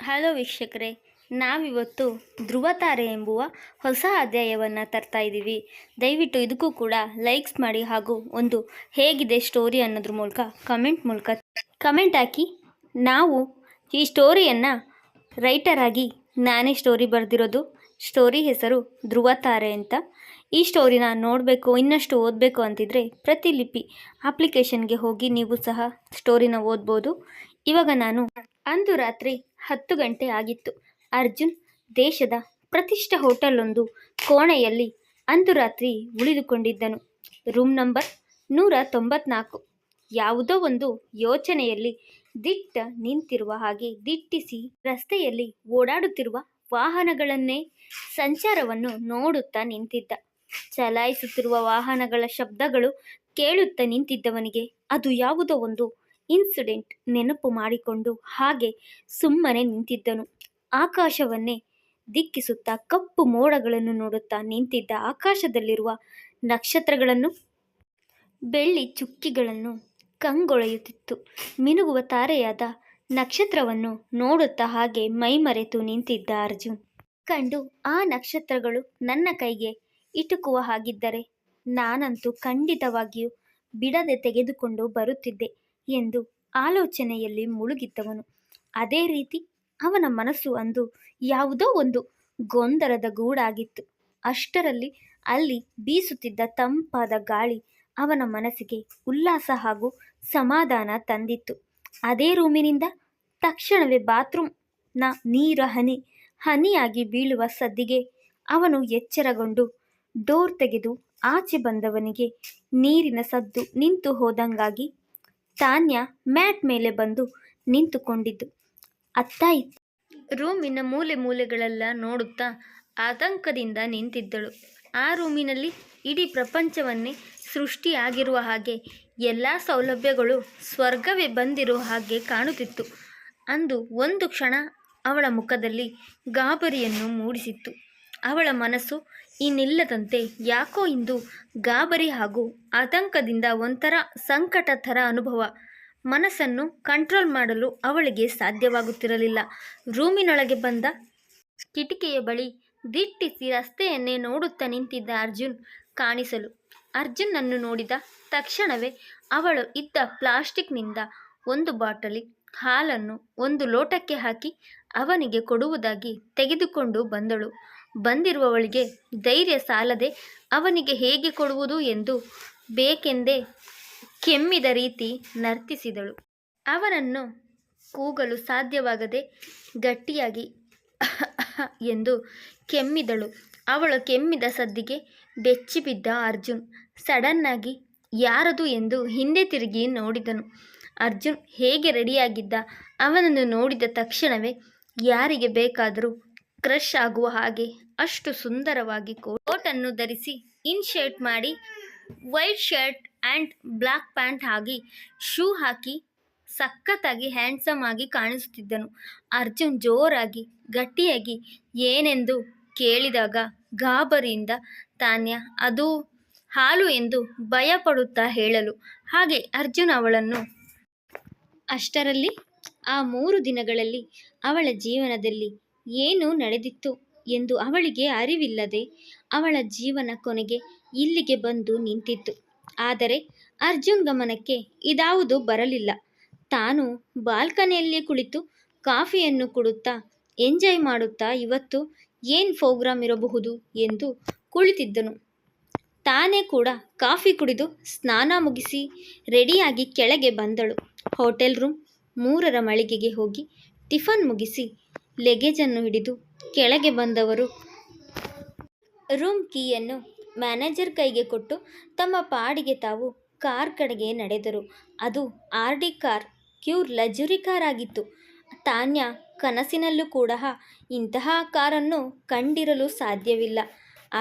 Hello ವೀಕ್ಷಕರೇ, ನಾವಿವತ್ತು ಧ್ರುವತಾರೆ ಎಂಬುವ ಹೊಸ ಅಧ್ಯಾಯವನ್ನು ತರ್ತಾ ಇದ್ದೀವಿ. ದಯವಿಟ್ಟು ಇದಕ್ಕೂ ಕೂಡ ಲೈಕ್ಸ್ ಮಾಡಿ ಹಾಗೂ ಒಂದು ಹೇಗಿದೆ ಸ್ಟೋರಿ ಅನ್ನೋದ್ರ ಮೂಲಕ ಕಮೆಂಟ್ ಹಾಕಿ. ನಾವು ಈ ಸ್ಟೋರಿಯನ್ನು ರೈಟರ್ ಆಗಿ ನಾನೇ ಸ್ಟೋರಿ ಬರೆದಿರೋದು. ಸ್ಟೋರಿ ಹೆಸರು ಧ್ರುವತಾರೆ ಅಂತ. ಈ ಸ್ಟೋರಿನ ನೋಡಬೇಕು, ಇನ್ನಷ್ಟು ಓದಬೇಕು ಅಂತಿದ್ರೆ ಪ್ರತಿಲಿಪಿ ಅಪ್ಲಿಕೇಶನ್ಗೆ ಹೋಗಿ ನೀವು ಸಹ ಸ್ಟೋರಿನ ಓದ್ಬೋದು. ಇವಾಗ ನಾನು ಅಂದು ರಾತ್ರಿ 10 ಗಂಟೆ ಆಗಿತ್ತು. ಅರ್ಜುನ್ ದೇಶದ ಪ್ರತಿಷ್ಠ ಹೋಟೆಲೊಂದು ಕೋಣೆಯಲ್ಲಿ ಅಂದು ರಾತ್ರಿ ಉಳಿದುಕೊಂಡಿದ್ದನು. Room number 194. ಯಾವುದೋ ಒಂದು ಯೋಚನೆಯಲ್ಲಿ ನಿಂತಿರುವ ಹಾಗೆ ದಿಟ್ಟಿಸಿ ರಸ್ತೆಯಲ್ಲಿ ಓಡಾಡುತ್ತಿರುವ ವಾಹನಗಳನ್ನೇ ಸಂಚಾರವನ್ನು ನೋಡುತ್ತಾ ನಿಂತಿದ್ದ. ಚಲಾಯಿಸುತ್ತಿರುವ ವಾಹನಗಳ ಶಬ್ದಗಳು ಕೇಳುತ್ತಾ ನಿಂತಿದ್ದವನಿಗೆ ಅದು ಯಾವುದೋ ಒಂದು ಇನ್ಸಿಡೆಂಟ್ ನೆನಪು ಮಾಡಿಕೊಂಡು ಹಾಗೆ ಸುಮ್ಮನೆ ನಿಂತಿದ್ದನು. ಆಕಾಶವನ್ನೇ ದಿಕ್ಕಿಸುತ್ತಾ ಕಪ್ಪು ಮೋಡಗಳನ್ನು ನೋಡುತ್ತಾ ನಿಂತಿದ್ದ. ಆಕಾಶದಲ್ಲಿರುವ ನಕ್ಷತ್ರಗಳನ್ನು, ಬೆಳ್ಳಿ ಚುಕ್ಕಿಗಳನ್ನು ಕಂಗೊಳೆಯುತ್ತಿತ್ತು. ಮಿನುಗುವ ತಾರೆಯಾದ ನಕ್ಷತ್ರವನ್ನು ನೋಡುತ್ತಾ ಹಾಗೆ ಮೈಮರೆತು ನಿಂತಿದ್ದ ಅರ್ಜುನ್ ಕಂಡು, ಆ ನಕ್ಷತ್ರಗಳು ನನ್ನ ಕೈಗೆ ಇಟುಕುವ ಹಾಗಿದ್ದರೆ ನಾನಂತೂ ಖಂಡಿತವಾಗಿಯೂ ಬಿಡದೆ ತೆಗೆದುಕೊಂಡು ಬರುತ್ತಿದ್ದೆ ಎಂದು ಆಲೋಚನೆಯಲ್ಲಿ ಮುಳುಗಿದ್ದವನು. ಅದೇ ರೀತಿ ಅವನ ಮನಸ್ಸು ಅಂದು ಯಾವುದೋ ಒಂದು ಗೊಂದಲದ ಗೂಡಾಗಿತ್ತು. ಅಷ್ಟರಲ್ಲಿ ಅಲ್ಲಿ ಬೀಸುತ್ತಿದ್ದ ತಂಪಾದ ಗಾಳಿ ಅವನ ಮನಸ್ಸಿಗೆ ಉಲ್ಲಾಸ ಹಾಗೂ ಸಮಾಧಾನ ತಂದಿತ್ತು. ಅದೇ ರೂಮಿನಿಂದ ತಕ್ಷಣವೇ ಬಾತ್ರೂಮ್ನ ನೀರು ಹನಿಯಾಗಿ ಬೀಳುವ ಸದ್ದಿಗೆ ಅವನು ಎಚ್ಚರಗೊಂಡು ಡೋರ್ ತೆಗೆದು ಆಚೆ ಬಂದವನಿಗೆ ನೀರಿನ ಸದ್ದು ನಿಂತು ಹೋದಂಗಾಗಿ ತಾನ್ಯ ಮ್ಯಾಟ್ ಮೇಲೆ ಬಂದು ನಿಂತುಕೊಂಡಿದ್ದು ಅತ್ತ ಇತ್ತು. ರೂಮಿನ ಮೂಲೆಗಳೆಲ್ಲ ನೋಡುತ್ತಾ ಆತಂಕದಿಂದ ನಿಂತಿದ್ದಳು. ಆ ರೂಮಿನಲ್ಲಿ ಇಡೀ ಪ್ರಪಂಚವನ್ನೇ ಸೃಷ್ಟಿಯಾಗಿರುವ ಹಾಗೆ ಎಲ್ಲ ಸೌಲಭ್ಯಗಳು ಸ್ವರ್ಗವೇ ಬಂದಿರುವ ಹಾಗೆ ಕಾಣುತ್ತಿತ್ತು. ಅಂದು ಒಂದು ಕ್ಷಣ ಅವಳ ಮುಖದಲ್ಲಿ ಗಾಬರಿಯನ್ನು ಮೂಡಿಸಿತ್ತು. ಅವಳ ಮನಸ್ಸು ಇನ್ನಿಲ್ಲದಂತೆ ಯಾಕೋ ಇಂದು ಗಾಬರಿ ಹಾಗೂ ಆತಂಕದಿಂದ ಒಂಥರ ಸಂಕಟ ಥರ ಅನುಭವ. ಮನಸ್ಸನ್ನು ಕಂಟ್ರೋಲ್ ಮಾಡಲು ಅವಳಿಗೆ ಸಾಧ್ಯವಾಗುತ್ತಿರಲಿಲ್ಲ. ರೂಮಿನೊಳಗೆ ಬಂದ ಕಿಟಿಕಿಯ ಬಳಿ ದಿಟ್ಟಿಸಿ ರಸ್ತೆಯನ್ನೇ ನೋಡುತ್ತಾ ನಿಂತಿದ್ದ ಅರ್ಜುನ್ ಕಾಣಿಸಲು. ಅರ್ಜುನನ್ನು ನೋಡಿದ ತಕ್ಷಣವೇ ಅವಳು ಇದ್ದ ಪ್ಲಾಸ್ಟಿಕ್ನಿಂದ ಒಂದು ಬಾಟಲಿ ಹಾಲನ್ನು ಒಂದು ಲೋಟಕ್ಕೆ ಹಾಕಿ ಅವನಿಗೆ ಕೊಡುವುದಾಗಿ ತೆಗೆದುಕೊಂಡು ಬಂದಳು. ಬಂದಿರುವವಳಿಗೆ ಧೈರ್ಯ ಸಾಲದೆ ಅವನಿಗೆ ಹೇಗೆ ಕೊಡುವುದು ಎಂದು ಬೇಕೆಂದೇ ಕೆಮ್ಮಿದ ರೀತಿ ನರ್ತಿಸಿದಳು. ಅವನನ್ನು ಕೂಗಲು ಸಾಧ್ಯವಾಗದೆ ಗಟ್ಟಿಯಾಗಿ ಎಂದು ಕೆಮ್ಮಿದಳು. ಅವಳು ಕೆಮ್ಮಿದ ಸದ್ದಿಗೆ ಬೆಚ್ಚಿಬಿದ್ದ ಅರ್ಜುನ್ ಸಡನ್ನಾಗಿ ಯಾರದು ಎಂದು ಹಿಂದೆ ತಿರುಗಿ ನೋಡಿದನು. ಅರ್ಜುನ್ ಹೇಗೆ ರೆಡಿಯಾಗಿದ್ದ. ಅವನನ್ನು ನೋಡಿದ ತಕ್ಷಣವೇ ಯಾರಿಗೆ ಬೇಕಾದರೂ ಕ್ರಶ್ ಆಗುವ ಹಾಗೆ ಅಷ್ಟು ಸುಂದರವಾಗಿ ಕೋಟನ್ನು ಧರಿಸಿ ಇನ್ ಶರ್ಟ್ ಮಾಡಿ white shirt and black pant ಹಾಕಿ ಶೂ ಹಾಕಿ ಸಖತ್ತಾಗಿ ಹ್ಯಾಂಡ್ಸಮ್ ಆಗಿ ಕಾಣಿಸುತ್ತಿದ್ದನು. ಅರ್ಜುನ್ ಜೋರಾಗಿ ಗಟ್ಟಿಯಾಗಿ ಏನೆಂದು ಕೇಳಿದಾಗ ಗಾಬರಿಯಿಂದ ತಾನ್ಯ ಅದು ಹಾಲು ಎಂದು ಭಯಪಡುತ್ತಾ ಹೇಳಲು ಹಾಗೆ ಅರ್ಜುನ್ ಅವಳನ್ನು. ಅಷ್ಟರಲ್ಲಿ ಆ 3 ದಿನಗಳಲ್ಲಿ ಅವಳ ಜೀವನದಲ್ಲಿ ಏನು ನಡೆದಿತ್ತು ಎಂದು ಅವಳಿಗೆ ಅರಿವಿಲ್ಲದೆ ಅವಳ ಜೀವನ ಕೊನೆಗೆ ಇಲ್ಲಿಗೆ ಬಂದು ನಿಂತಿತ್ತು. ಆದರೆ ಅರ್ಜುನ್ ಗಮನಕ್ಕೆ ಇದಾವುದು ಬರಲಿಲ್ಲ. ತಾನು ಬಾಲ್ಕನಿಯಲ್ಲಿ ಕುಳಿತು ಕಾಫಿಯನ್ನು ಕುಡುತ್ತಾ ಎಂಜಾಯ್ ಮಾಡುತ್ತಾ ಇವತ್ತು ಏನು ಪ್ರೋಗ್ರಾಮ್ ಇರಬಹುದು ಎಂದು ಕುಳಿತಿದ್ದನು. ತಾನೇ ಕೂಡ ಕಾಫಿ ಕುಡಿದು ಸ್ನಾನ ಮುಗಿಸಿ ರೆಡಿಯಾಗಿ ಕೆಳಗೆ ಬಂದಳು. ಹೋಟೆಲ್ ರೂಮ್ 3ರ ಮಳಿಗೆಗೆ ಹೋಗಿ ಟಿಫನ್ ಮುಗಿಸಿ ಲಗೇಜನ್ನು ಹಿಡಿದು ಕೆಳಗೆ ಬಂದವರು ರೂಮ್ ಕೀಯನ್ನು ಮ್ಯಾನೇಜರ್ ಕೈಗೆ ಕೊಟ್ಟು ತಮ್ಮ ಪಾಡಿಗೆ ತಾವು ಕಾರ್ ಕಡೆಗೆ ನಡೆದರು. ಅದು RD car, pure luxury car ಆಗಿತ್ತು. ತಾನ್ಯ ಕನಸಿನಲ್ಲೂ ಕೂಡ ಇಂತಹ ಕಾರನ್ನು ಕಂಡಿರಲು ಸಾಧ್ಯವಿಲ್ಲ.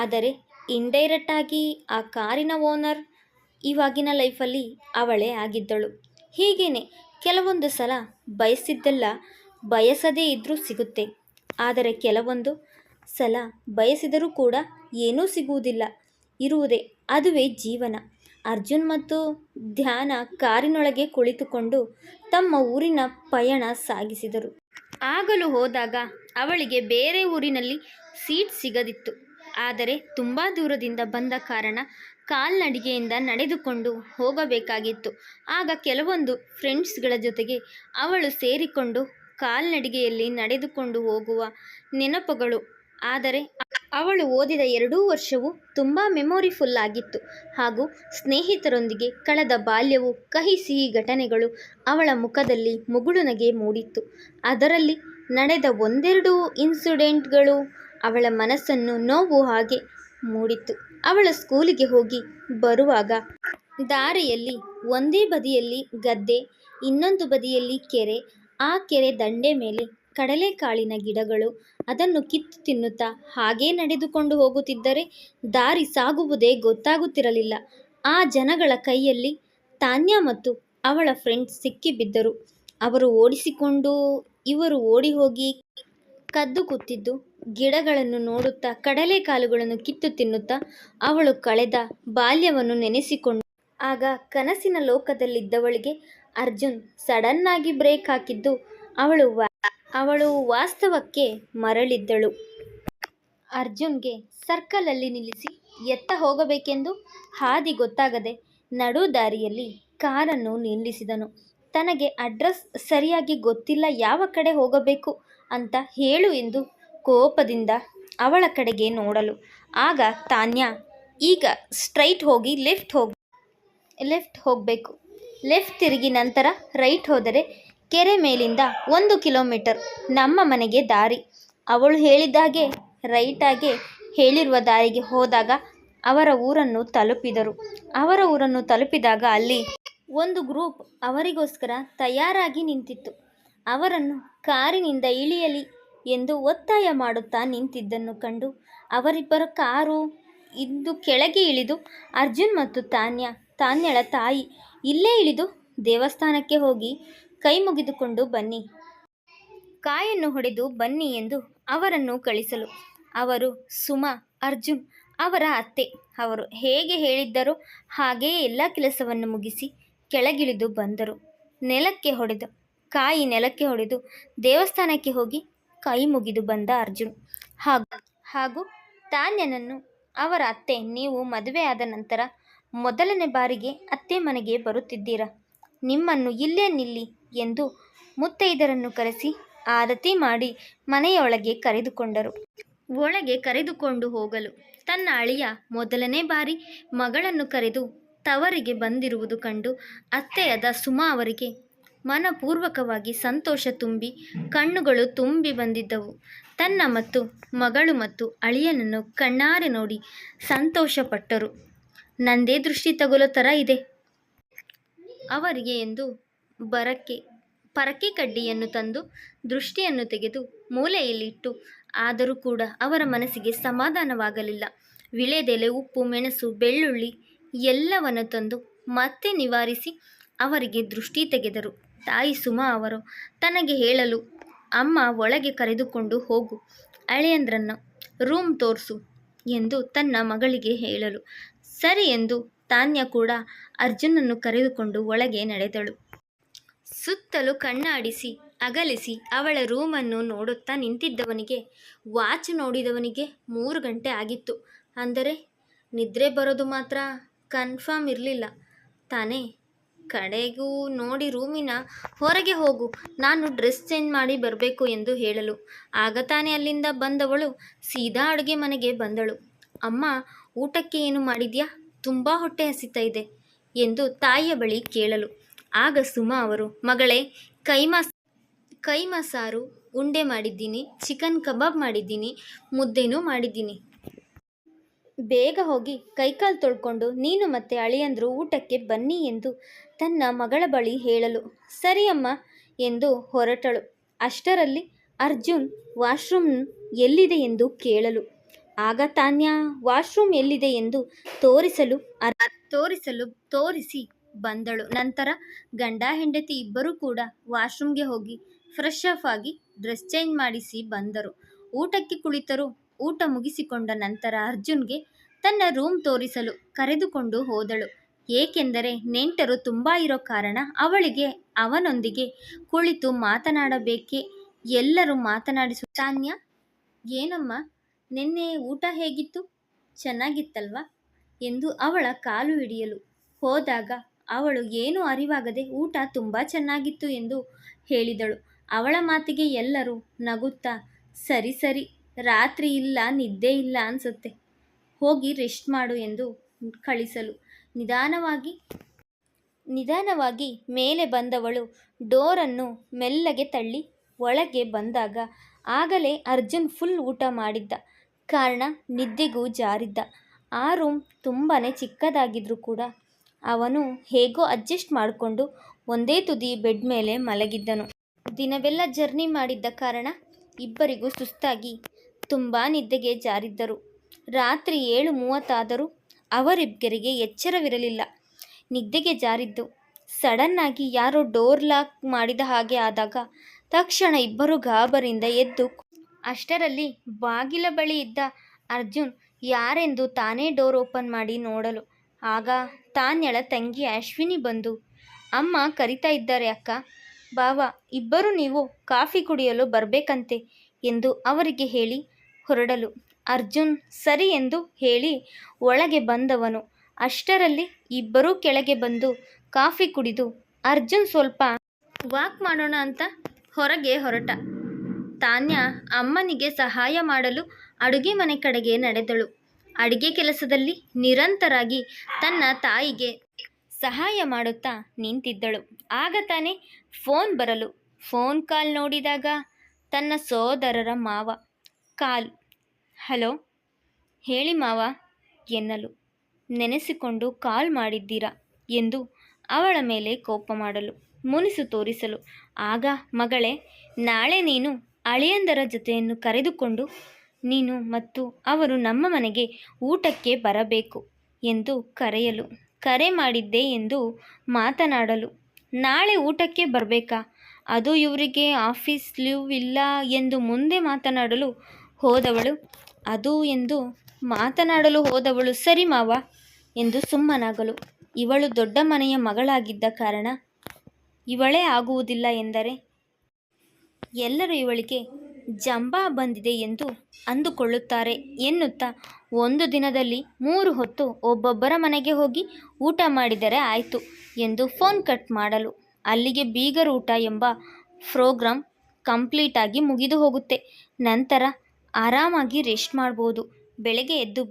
ಆದರೆ ಇಂಡೈರೆಕ್ಟ್ ಆಗಿ ಆ ಕಾರಿನ ಓನರ್ ಇವಾಗಿನ ಲೈಫಲ್ಲಿ ಅವಳೇ ಆಗಿದ್ದಳು. ಹೀಗೇನೆ ಕೆಲವೊಂದು ಸಲ ಬಯಸಿದ್ದೆಲ್ಲ ಬಯಸದೇ ಇದ್ದರೂ ಸಿಗುತ್ತೆ. ಆದರೆ ಕೆಲವೊಂದು ಸಲ ಬಯಸಿದರೂ ಕೂಡ ಏನೂ ಸಿಗುವುದಿಲ್ಲ. ಇರುವುದೇ ಅದುವೇ ಜೀವನ. ಅರ್ಜುನ್ ಮತ್ತು ಧ್ಯಾನ ಕಾರಿನೊಳಗೆ ಕುಳಿತುಕೊಂಡು ತಮ್ಮ ಊರಿನ ಪಯಣ ಸಾಗಿಸಿದರು. ಆಗಲು ಹೋದಾಗ ಅವಳಿಗೆ ಬೇರೆ ಊರಿನಲ್ಲಿ ಸೀಟ್ ಸಿಗದಿತ್ತು. ಆದರೆ ತುಂಬ ದೂರದಿಂದ ಬಂದ ಕಾರಣ ಕಾಲ್ನಡಿಗೆಯಿಂದ ನಡೆದುಕೊಂಡು ಹೋಗಬೇಕಾಗಿತ್ತು. ಆಗ ಕೆಲವೊಂದು ಫ್ರೆಂಡ್ಸ್ಗಳ ಜೊತೆಗೆ ಅವಳು ಸೇರಿಕೊಂಡು ಕಾಲ್ನಡಿಗೆಯಲ್ಲಿ ನಡೆದುಕೊಂಡು ಹೋಗುವ ನೆನಪುಗಳು. ಆದರೆ ಅವಳು ಓದಿದ 2 ವರ್ಷವೂ ತುಂಬ ಮೆಮೊರಿಫುಲ್ ಆಗಿತ್ತು. ಹಾಗೂ ಸ್ನೇಹಿತರೊಂದಿಗೆ ಕಳೆದ ಬಾಲ್ಯವು ಕಹಿ ಸಿಹಿ ಘಟನೆಗಳು ಅವಳ ಮುಖದಲ್ಲಿ ಮುಗುಳುನಗೆ ಮೂಡಿತ್ತು. ಅದರಲ್ಲಿ ನಡೆದ ಒಂದೆರಡು ಇನ್ಸಿಡೆಂಟ್ಗಳು ಅವಳ ಮನಸ್ಸನ್ನು ನೋವು ಹಾಗೆ ಮೂಡಿತ್ತು. ಅವಳ ಸ್ಕೂಲಿಗೆ ಹೋಗಿ ಬರುವಾಗ ದಾರಿಯಲ್ಲಿ ಒಂದೇ ಬದಿಯಲ್ಲಿ ಗದ್ದೆ, ಇನ್ನೊಂದು ಬದಿಯಲ್ಲಿ ಕೆರೆ. ಆ ಕೆರೆ ದಂಡೆ ಮೇಲೆ ಕಡಲೆಕಾಳಿನ ಗಿಡಗಳು. ಅದನ್ನು ಕಿತ್ತು ತಿನ್ನುತ್ತಾ ಹಾಗೇ ನಡೆದುಕೊಂಡು ಹೋಗುತ್ತಿದ್ದರೆ ದಾರಿ ಸಾಗುವುದೇ ಗೊತ್ತಾಗುತ್ತಿರಲಿಲ್ಲ. ಆ ಜನಗಳ ಕೈಯಲ್ಲಿ ತಾನ್ಯಾ ಮತ್ತು ಅವಳ ಫ್ರೆಂಡ್ಸ್ ಸಿಕ್ಕಿಬಿದ್ದರು. ಅವರು ಓಡಿಸಿಕೊಂಡು ಇವರು ಓಡಿ ಹೋಗಿ ಕದ್ದು ಕೂತಿದ್ದು ಗಿಡಗಳನ್ನು ನೋಡುತ್ತಾ ಕಡಲೆಕಾಳುಗಳನ್ನು ಕಿತ್ತು ತಿನ್ನುತ್ತಾ ಅವಳು ಕಳೆದ ಬಾಲ್ಯವನ್ನು ನೆನೆಸಿಕೊಂಡು. ಆಗ ಕನಸಿನ ಲೋಕದಲ್ಲಿದ್ದವಳಿಗೆ ಅರ್ಜುನ್ ಸಡನ್ನಾಗಿ ಬ್ರೇಕ್ ಹಾಕಿದ್ದು ಅವಳು ವಾಸ್ತವಕ್ಕೆ ಮರಳಿದ್ದಳು. ಅರ್ಜುನ್ಗೆ ಸರ್ಕಲಲ್ಲಿ ನಿಲ್ಲಿಸಿ ಎತ್ತ ಹೋಗಬೇಕೆಂದು ಹಾದಿ ಗೊತ್ತಾಗದೆ ನಡು ದಾರಿಯಲ್ಲಿ ಕಾರನ್ನು ನಿಲ್ಲಿಸಿದನು. ತನಗೆ ಅಡ್ರೆಸ್ ಸರಿಯಾಗಿ ಗೊತ್ತಿಲ್ಲ, ಯಾವ ಕಡೆ ಹೋಗಬೇಕು ಅಂತ ಹೇಳು ಎಂದು ಕೋಪದಿಂದ ಅವಳ ಕಡೆಗೆ ನೋಡಲು. ಆಗ ತಾನ್ಯಾ, ಈಗ ಸ್ಟ್ರೈಟ್ ಹೋಗಿ ಲೆಫ್ಟ್ ಹೋಗಬೇಕು, ಲೆಫ್ಟ್ ತಿರುಗಿ ನಂತರ ರೈಟ್ ಹೋದರೆ ಕೆರೆ ಮೇಲಿಂದ 1 ಕಿಲೋಮೀಟರ್ ನಮ್ಮ ಮನೆಗೆ ದಾರಿ. ಅವಳು ಹೇಳಿದಾಗೆ ರೈಟಾಗೆ ಹೇಳಿರುವ ದಾರಿಗೆ ಹೋದಾಗ ಅವರ ಊರನ್ನು ತಲುಪಿದರು. ಅವರ ಊರನ್ನು ತಲುಪಿದಾಗ ಅಲ್ಲಿ ಒಂದು ಗ್ರೂಪ್ ಅವರಿಗೋಸ್ಕರ ತಯಾರಾಗಿ ನಿಂತಿತ್ತು. ಅವರನ್ನು ಕಾರಿನಿಂದ ಇಳಿಯಲಿ ಎಂದು ಒತ್ತಾಯ ಮಾಡುತ್ತಾ ನಿಂತಿದ್ದನ್ನು ಕಂಡು ಅವರಿಬ್ಬರ ಕಾರು ಇಂದು ಕೆಳಗೆ ಇಳಿದು ಅರ್ಜುನ್ ಮತ್ತು ತಾನ್ಯಳ ತಾಯಿ, ಇಲ್ಲೇ ಇಳಿದು ದೇವಸ್ಥಾನಕ್ಕೆ ಹೋಗಿ ಕೈ ಮುಗಿದುಕೊಂಡು ಬನ್ನಿ, ಕಾಯನ್ನು ಹೊಡೆದು ಬನ್ನಿ ಎಂದು ಅವರನ್ನು ಕಳಿಸಲು. ಅವರು ಸುಮಾ, ಅರ್ಜುನ್ ಅವರ ಅತ್ತೆ. ಅವರು ಹೇಗೆ ಹೇಳಿದ್ದರೋ ಹಾಗೆಯೇ ಎಲ್ಲ ಕೆಲಸವನ್ನು ಮುಗಿಸಿ ಕೆಳಗಿಳಿದು ಬಂದರು. ನೆಲಕ್ಕೆ ಹೊಡೆದು ದೇವಸ್ಥಾನಕ್ಕೆ ಹೋಗಿ ಕೈ ಮುಗಿದು ಬಂದ ಅರ್ಜುನ್ ಹಾಗೂ ತಾನ್ಯನನ್ನು ಅವರ ಅತ್ತೆ, ನೀವು ಮದುವೆ ಆದ ನಂತರ ಮೊದಲನೇ ಬಾರಿಗೆ ಅತ್ತೆ ಮನೆಗೆ ಬರುತ್ತಿದ್ದೀರಾ, ನಿಮ್ಮನ್ನು ಇಲ್ಲೇ ನಿಲ್ಲಿ ಎಂದು ಮುತ್ತೈದರನ್ನು ಕರೆಸಿ ಆರತಿ ಮಾಡಿ ಮನೆಯೊಳಗೆ ಕರೆದುಕೊಂಡರು. ಒಳಗೆ ಕರೆದುಕೊಂಡು ಹೋಗಲು ತನ್ನ ಅಳಿಯ ಮೊದಲನೇ ಬಾರಿ ಮಗಳನ್ನು ಕರೆದು ತವರಿಗೆ ಬಂದಿರುವುದು ಕಂಡು ಅತ್ತೆಯಾದ ಸುಮಾ ಅವರಿಗೆ ಮನಪೂರ್ವಕವಾಗಿ ಸಂತೋಷ ತುಂಬಿ ಕಣ್ಣುಗಳು ತುಂಬಿ ಬಂದಿದ್ದವು. ತನ್ನ ಮಗಳು ಮತ್ತು ಅಳಿಯನನ್ನು ಕಣ್ಣಾರೆ ನೋಡಿ ಸಂತೋಷಪಟ್ಟರು. ನಂದೇ ದೃಷ್ಟಿ ತಗುಲೋ ಥರ ಇದೆ ಅವರಿಗೆ ಎಂದು ಪರಕೆ ಕಡ್ಡಿಯನ್ನು ತಂದು ದೃಷ್ಟಿಯನ್ನು ತೆಗೆದು ಮೂಲೆಯಲ್ಲಿಟ್ಟು, ಆದರೂ ಕೂಡ ಅವರ ಮನಸ್ಸಿಗೆ ಸಮಾಧಾನವಾಗಲಿಲ್ಲ. ವಿಳೆದೆಲೆ, ಉಪ್ಪು, ಮೆಣಸು, ಬೆಳ್ಳುಳ್ಳಿ ಎಲ್ಲವನ್ನು ತಂದು ಮತ್ತೆ ನಿವಾರಿಸಿ ಅವರಿಗೆ ದೃಷ್ಟಿ ತೆಗೆದರು. ತಾಯಿ ಸುಮಾ ಅವರು ತನಗೆ ಹೇಳಲು, ಅಮ್ಮ ಒಳಗೆ ಕರೆದುಕೊಂಡು ಹೋಗು, ಅಳಿಯಂದ್ರನ್ನು ರೂಮ್ ತೋರಿಸು ಎಂದು ತನ್ನ ಮಗಳಿಗೆ ಹೇಳಲು ಸರಿ ಎಂದು ತಾನ್ಯಾ ಕೂಡ ಅರ್ಜುನನ್ನು ಕರೆದುಕೊಂಡು ಒಳಗೆ ನಡೆದಳು. ಸುತ್ತಲೂ ಕಣ್ಣಾಡಿಸಿ ಅಗಲಿಸಿ ಅವಳ ರೂಮನ್ನು ನೋಡುತ್ತಾ ನಿಂತಿದ್ದವನಿಗೆ ವಾಚ್ ನೋಡಿದವನಿಗೆ 3 ಗಂಟೆ ಆಗಿತ್ತು. ಅಂದರೆ ನಿದ್ರೆ ಬರೋದು ಮಾತ್ರ ಕನ್ಫರ್ಮ್ ಇರಲಿಲ್ಲ ತಾನೇ. ಕಡೆಗೂ ನೋಡಿ ರೂಮಿನ ಹೊರಗೆ ಹೋಗು, ನಾನು ಡ್ರೆಸ್ ಚೇಂಜ್ ಮಾಡಿ ಬರಬೇಕು ಎಂದು ಹೇಳಲು, ಆಗ ತಾನೇ ಅಲ್ಲಿಂದ ಬಂದವಳು ಸೀದಾ ಅಡುಗೆ ಮನೆಗೆ ಬಂದಳು. ಅಮ್ಮ, ಊಟಕ್ಕೆ ಏನು ಮಾಡಿದ್ಯಾ, ತುಂಬ ಹೊಟ್ಟೆ ಹಸಿತಾ ಇದೆ ಎಂದು ತಾಯಿಯ ಬಳಿ ಕೇಳಲು. ಆಗ ಸುಮಾ ಅವರು, ಮಗಳೇ, ಕೈಮಾ ಸಾರು ಉಂಡೆ ಮಾಡಿದ್ದೀನಿ, ಚಿಕನ್ ಕಬಾಬ್ ಮಾಡಿದ್ದೀನಿ, ಮುದ್ದೆನೂ ಮಾಡಿದ್ದೀನಿ, ಬೇಗ ಹೋಗಿ ಕೈಕಾಲು ತೊಳ್ಕೊಂಡು ನೀನು ಮತ್ತೆ ಅಳಿಯಂದ್ರು ಊಟಕ್ಕೆ ಬನ್ನಿ ಎಂದು ತನ್ನ ಮಗಳ ಬಳಿ ಹೇಳಲು, ಸರಿ ಅಮ್ಮ ಎಂದು ಹೊರಟಳು. ಅಷ್ಟರಲ್ಲಿ ಅರ್ಜುನ್ ವಾಶ್ರೂಮ್ ಎಲ್ಲಿದೆ ಎಂದು ಕೇಳಲು, ಆಗ ತಾನ್ಯಾ ವಾಶ್ರೂಮ್ ಎಲ್ಲಿದೆ ಎಂದು ತೋರಿಸಿ ಬಂದಳು. ನಂತರ ಗಂಡ ಹೆಂಡತಿ ಇಬ್ಬರೂ ಕೂಡ ವಾಶ್ರೂಮ್ಗೆ ಹೋಗಿ ಫ್ರೆಶ್ ಅಪ್ ಆಗಿ ಡ್ರೆಸ್ ಚೇಂಜ್ ಮಾಡಿಸಿ ಬಂದರು. ಊಟಕ್ಕೆ ಕುಳಿತರು. ಊಟ ಮುಗಿಸಿಕೊಂಡ ನಂತರ ಅರ್ಜುನ್ಗೆ ತನ್ನ ರೂಮ್ ತೋರಿಸಲು ಕರೆದುಕೊಂಡು ಹೋದಳು. ಏಕೆಂದರೆ ನೆಂಟರು ತುಂಬ ಇರೋ ಕಾರಣ ಅವಳಿಗೆ ಅವನೊಂದಿಗೆ ಕುಳಿತು ಮಾತನಾಡಬೇಕೆ ಎಲ್ಲರೂ ತಾನ್ಯ, ಏನಮ್ಮ, ನಿನ್ನೆ ಊಟ ಹೇಗಿತ್ತು? ಚೆನ್ನಾಗಿತ್ತಲ್ವಾ ಎಂದು ಅವಳ ಕಾಲು ಹಿಡಿಯಲು ಹೋದಾಗ ಅವಳು ಏನೂ ಅರಿವಾಗದೆ ಊಟ ತುಂಬ ಚೆನ್ನಾಗಿತ್ತು ಎಂದು ಹೇಳಿದಳು. ಅವಳ ಮಾತಿಗೆ ಎಲ್ಲರೂ ನಗುತ್ತಾ, ಸರಿ ಸರಿ, ರಾತ್ರಿ ಇಲ್ಲ, ನಿದ್ದೆ ಇಲ್ಲ ಅನ್ಸುತ್ತೆ, ಹೋಗಿ ರೆಸ್ಟ್ ಮಾಡು ಎಂದು ಕಳಿಸಲು ನಿಧಾನವಾಗಿ ಮೇಲೆ ಬಂದವಳು ಡೋರನ್ನು ಮೆಲ್ಲಗೆ ತಳ್ಳಿ ಒಳಗೆ ಬಂದಾಗ ಆಗಲೇ ಅರ್ಜುನ್ ಫುಲ್ ಊಟ ಮಾಡಿದ್ದ ಕಾರಣ ನಿದ್ದೆಗೂ ಜಾರಿದ್ದ. ಆ ರೂಮ್ ತುಂಬಾ ಚಿಕ್ಕದಾಗಿದ್ರೂ ಕೂಡ ಅವನು ಹೇಗೋ ಅಡ್ಜಸ್ಟ್ ಮಾಡಿಕೊಂಡು ಒಂದೇ ತುದಿ ಬೆಡ್ ಮೇಲೆ ಮಲಗಿದ್ದನು. ದಿನವೆಲ್ಲ ಜರ್ನಿ ಮಾಡಿದ್ದ ಕಾರಣ ಇಬ್ಬರಿಗೂ ಸುಸ್ತಾಗಿ ತುಂಬ ನಿದ್ದೆಗೆ ಜಾರಿದ್ದರು. ರಾತ್ರಿ 7:30 ಆದರೂ ಅವರಿಬ್ಬರಿಗೆ ಎಚ್ಚರವಿರಲಿಲ್ಲ. ನಿದ್ದೆಗೆ ಜಾರಿದ್ದು ಸಡನ್ನಾಗಿ ಯಾರೋ ಡೋರ್ ಲಾಕ್ ಮಾಡಿದ ಹಾಗೆ ಆದಾಗ ತಕ್ಷಣ ಇಬ್ಬರು ಗಾಬರಿಯಿಂದ ಎದ್ದು ಅಷ್ಟರಲ್ಲಿ ಬಾಗಿಲ ಬಳಿ ಇದ್ದ ಅರ್ಜುನ್ ಯಾರೆಂದು ತಾನೇ ಡೋರ್ ಓಪನ್ ಮಾಡಿ ನೋಡಲು ಆಗ ತಾನ್ಯಳ ತಂಗಿ ಅಶ್ವಿನಿ ಬಂದು, ಅಮ್ಮ ಕರಿತಾ ಇದ್ದಾರೆ ಅಕ್ಕ, ಬಾವ ಇಬ್ಬರು ನೀವು ಕಾಫಿ ಕುಡಿಯಲು ಬರಬೇಕಂತೆ ಎಂದು ಅವರಿಗೆ ಹೇಳಿ ಹೊರಡಲು ಅರ್ಜುನ್ ಸರಿ ಎಂದು ಹೇಳಿ ಒಳಗೆ ಬಂದವನು. ಅಷ್ಟರಲ್ಲಿ ಇಬ್ಬರೂ ಕೆಳಗೆ ಬಂದು ಕಾಫಿ ಕುಡಿದು ಅರ್ಜುನ್ ಸ್ವಲ್ಪ ವಾಕ್ ಮಾಡೋಣ ಅಂತ ಹೊರಗೆ ಹೊರಟ. ತಾನ್ಯ ಅಮ್ಮನಿಗೆ ಸಹಾಯ ಮಾಡಲು ಅಡುಗೆ ಮನೆ ಕಡೆಗೆ ನಡೆದಳು. ಅಡುಗೆ ಕೆಲಸದಲ್ಲಿ ನಿರಂತರಾಗಿ ತನ್ನ ತಾಯಿಗೆ ಸಹಾಯ ಮಾಡುತ್ತಾ ನಿಂತಿದ್ದಳು. ಆಗ ತಾನೇ ಫೋನ್ ಬರಲು ಫೋನ್ ಕಾಲ್ ನೋಡಿದಾಗ ತನ್ನ ಸೋದರರ ಮಾವ ಕಾಲ್. ಹಲೋ, ಹೇಳಿ ಮಾವ ಎನ್ನಲು ನೆನೆಸಿಕೊಂಡು ಕಾಲ್ ಮಾಡಿದ್ದೀರಾ ಎಂದು ಅವಳ ಮೇಲೆ ಕೋಪ ಮಾಡಲು ಮುನಿಸು ತೋರಿಸಲು ಆಗ ಮಗಳೇ, ನಾಳೆ ನೀನು ಅಳಿಯಂದರ ಜೊತೆಯನ್ನು ಕರೆದುಕೊಂಡು ನೀನು ಮತ್ತು ಅವರು ನಮ್ಮ ಮನೆಗೆ ಊಟಕ್ಕೆ ಬರಬೇಕು ಎಂದು ಕರೆಯಲು ಕರೆ ಮಾಡಿದ್ದೆ ಎಂದು ಮಾತನಾಡಲು, ನಾಳೆ ಊಟಕ್ಕೆ ಬರಬೇಕಾ, ಅದು ಇವರಿಗೆ ಆಫೀಸ್ ಲೀವ್ ಇಲ್ಲ ಎಂದು ಮುಂದೆ ಮಾತನಾಡಲು ಹೋದವಳು ಸರಿ ಮಾವ ಎಂದು ಸುಮ್ಮನಾಗಲು, ಇವಳು ದೊಡ್ಡ ಮನೆಯ ಮಗಳಾಗಿದ್ದ ಕಾರಣ ಇವಳೇ ಆಗುವುದಿಲ್ಲ ಎಂದರೆ ಎಲ್ಲರೂ ಇವಳಿಗೆ ಜಂಬ ಬಂದಿದೆ ಎಂದು ಅಂದುಕೊಳ್ಳುತ್ತಾರೆ ಎನ್ನುತ್ತಾ ಒಂದು ದಿನದಲ್ಲಿ 3 ಹೊತ್ತು ಒಬ್ಬೊಬ್ಬರ ಮನೆಗೆ ಹೋಗಿ ಊಟ ಮಾಡಿದರೆ ಆಯಿತು ಎಂದು ಫೋನ್ ಕಟ್ ಮಾಡಲು ಅಲ್ಲಿಗೆ ಬೀಗರೂಟ ಎಂಬ ಪ್ರೋಗ್ರಾಂ ಕಂಪ್ಲೀಟಾಗಿ ಮುಗಿದು ಹೋಗುತ್ತೆ. ನಂತರ ಆರಾಮಾಗಿ ರೆಸ್ಟ್ ಮಾಡ್ಬೋದು. ಬೆಳಗ್ಗೆ ಎದ್ದು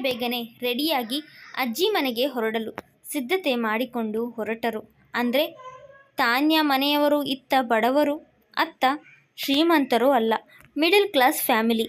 ಬೇಗನೆ ರೆಡಿಯಾಗಿ ಅಜ್ಜಿ ಮನೆಗೆ ಹೊರಡಲು ಸಿದ್ಧತೆ ಮಾಡಿಕೊಂಡು ಹೊರಟರು. ಅಂದರೆ ತಾನ್ಯ ಮನೆಯವರು ಇತ್ತ ಬಡವರು, ಅತ್ತ ಶ್ರೀಮಂತರೂ ಅಲ್ಲ, ಮಿಡಲ್ ಕ್ಲಾಸ್ ಫ್ಯಾಮಿಲಿ.